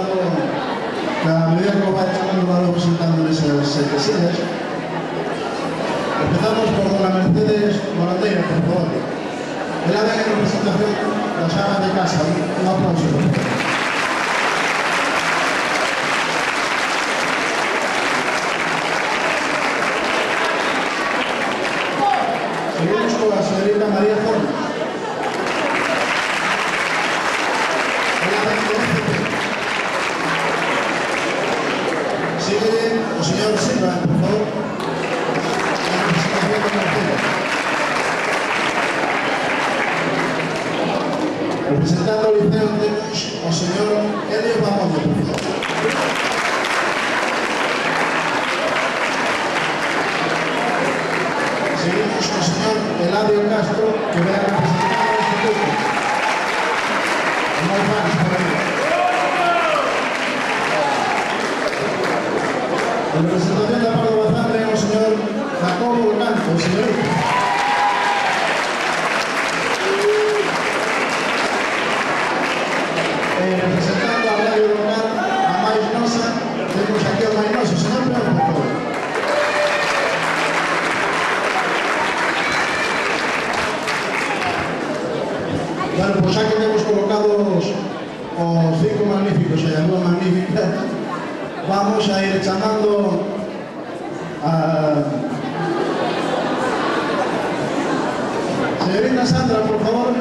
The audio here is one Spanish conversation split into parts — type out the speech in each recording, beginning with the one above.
contado que a medida que vai chamando vamos presentando esas sete sillas. Empezamos por dona Mercedes Morandeira, por favor. Ela ven en representación da Xama de Casa. Un aplauso, por favor. Seguimos con la señorita María Zorna. Sigue o señor Silva, por favor. La representación de Mercedes. Representando o liceo temos o señor Elio Bamonde, por favor. Seguimos con o señor Eladio Castro, que vai a representar o instituto. Moi fans por aí. En representación da Pardo Bazán ten o señor Jacobo Canto, o señor. Representando a radio local, a máis nosa, temos aquí o máis noso, o señor Pedro, por favor. Bueno, pois xa que temos colocados os 5 magníficos e a lúa magnífica, vamos a ir chamando a señorita Sandra, por favor.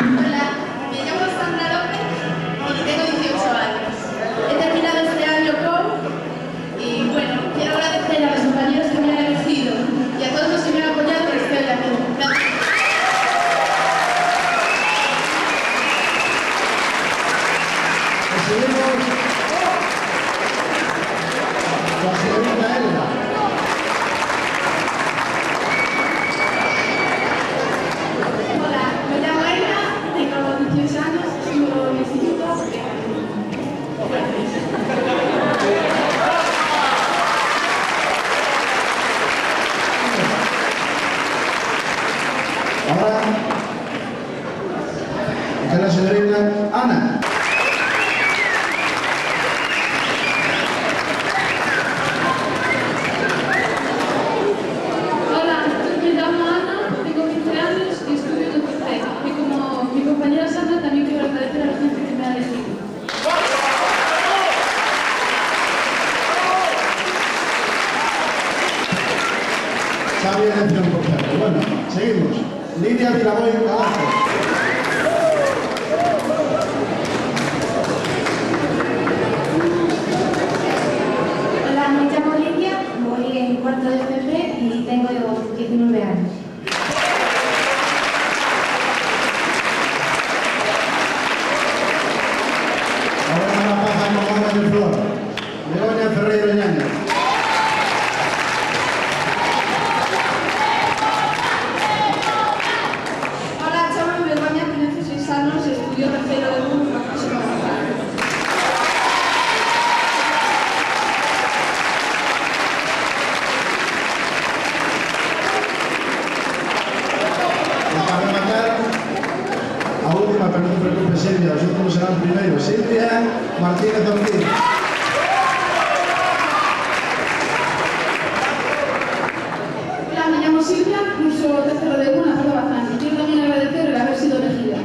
Hola, me llamo Sandra López y tengo 18 años. He terminado este año con y bueno, quiero agradecer a los compañeros que me han elegido y a todos los que me han apoyado en este año. Seguimos con la señorita Elena. Hola, me llamo Elena, tengo 18 años, estudio en el instituto. Ahora, está la señorita Ana. Hola, me llamo Ana, tengo 15 años y estudio en el Y como mi compañera Sandra, también quiero agradecer a la gente que me ha elegido. Sabia elección, por cierto. Bueno, seguimos. Lidia Tiraboy Calazo. Hola, me llamo Lidia, voy en cuarto de FP y tengo 19 años. Ahora me la pasa en Mogón de Flor. Begoña Ferreiro Ñaña. Hola, chamo Begoña, tengo 16 años y estudio tercero de grupo en la próxima facultad. Y para rematar, a última, pero no te preocupes, Silvia, los últimos serán primero. Silvia Martínez Ortiz. Hola, me llamo Silvia, curso tercero de grupo en la Pardo Bazán y quiero también agradecer el haber sido elegida.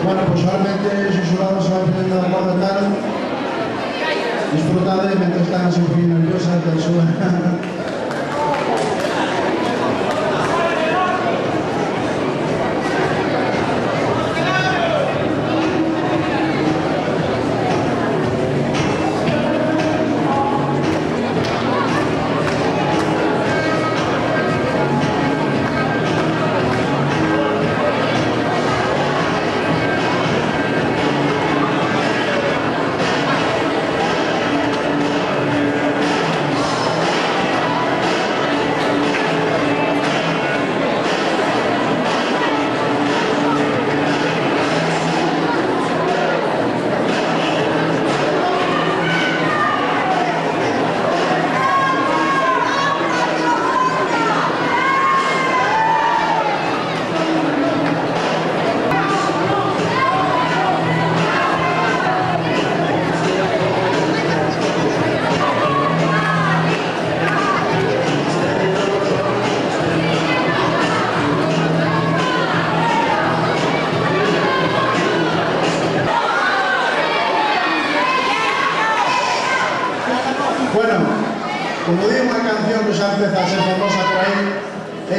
Bueno, pues solamente esos jurados se van poniendo de acuerdo tal. Disfrutad mientras están así un poquito nerviosas del suelo.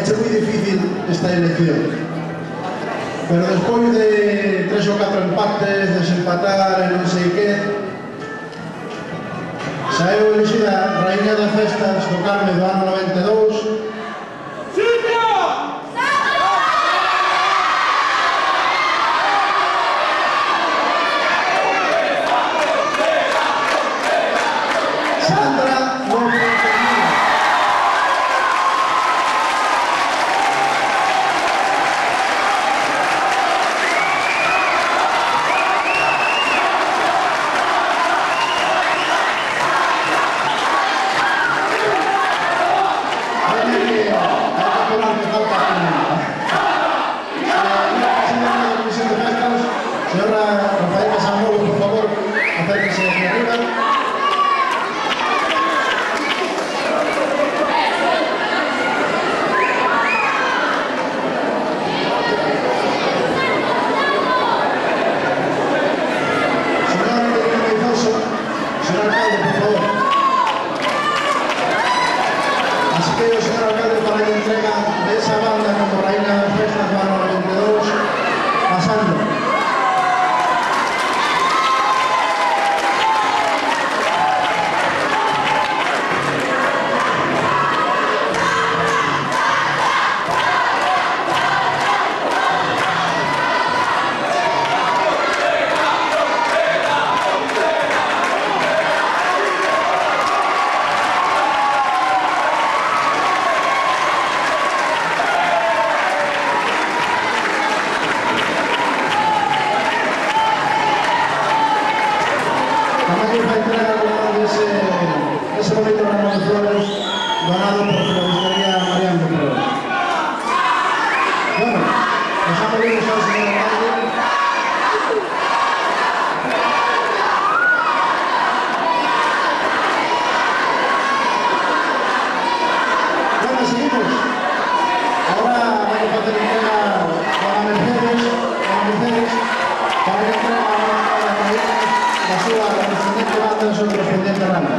Pareche moi difícil esta elección. Pero despois de 3 ou 4 empates, desempatar e non sei que, saeu elixida Raíña das Festas do Carme do ano 92. Ese bonito ramo de flores donado por Floristería Mariano Flores. Bueno, nos ha pedido al señor alcalde. Bueno, seguimos. Ahora vamos a hacer entrega a la Mercedes, para que entrega a la suya correspondiente banda en su correspondiente ramo.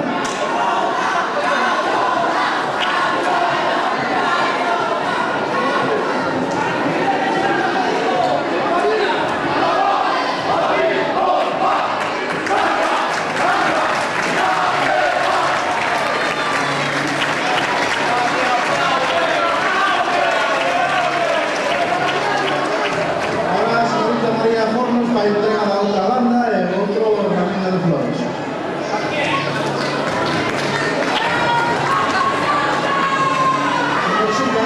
Para entregar a outra banda e outro ramiño de flores. Señor Xuca,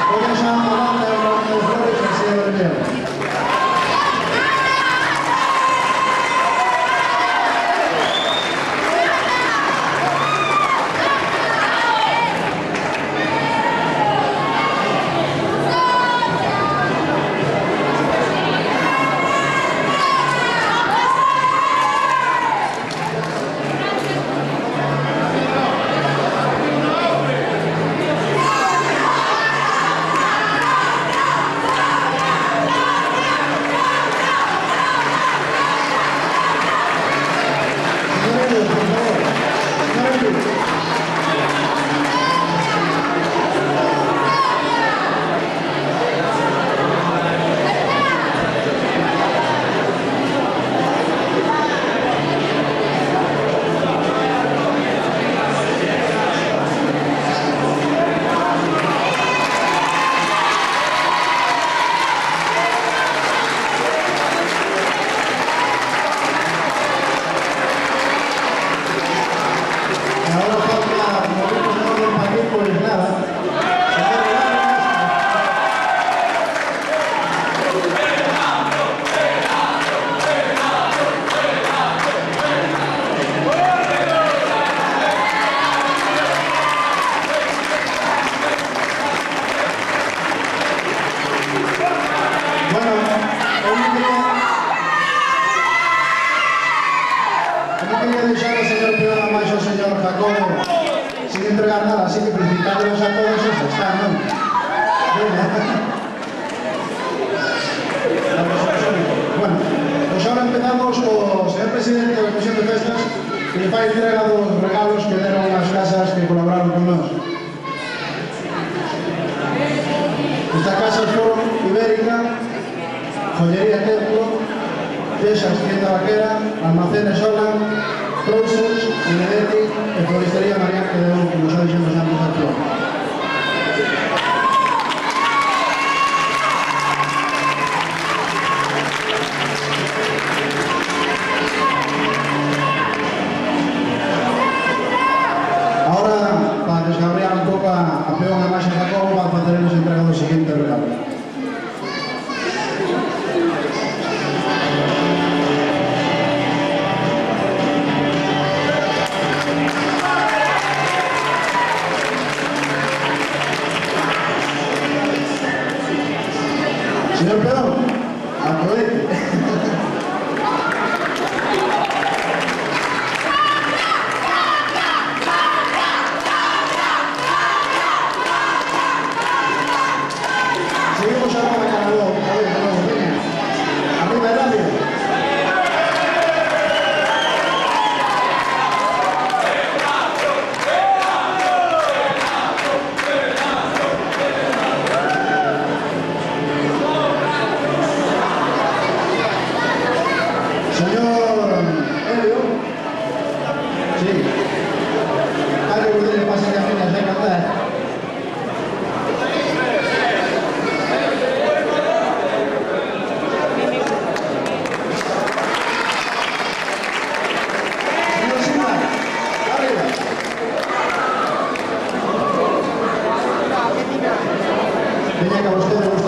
podes a banda e o ramiño de flores e así de primero. Sin entregar nada, así que felicitándolos a todos eso está, ¿no? Bueno, pues ahora empezamos con el señor presidente de la Comisión de Festas, que le fai entrega dos regalos que deron as casas que colaboraron con nós. Ibérica, Joyería Templo, Piezas Tienda Vaquera, Almacenes Sola, Trouxos, Benedetti e Floristería Marián que deu, como xa dixemos antes, a flor. Ahora, para descabrear un pouco a peón e máis a Jacobo, para facernos entrega do seguinte regalo. Señor peón, aproveche. Seguimos ahora a Canadá, venga. Arriba el radio. Señor Helio. Sí. Hay que usted le pase a Cafinas de cantar. Señor Silva, arriba. Venga, que a usted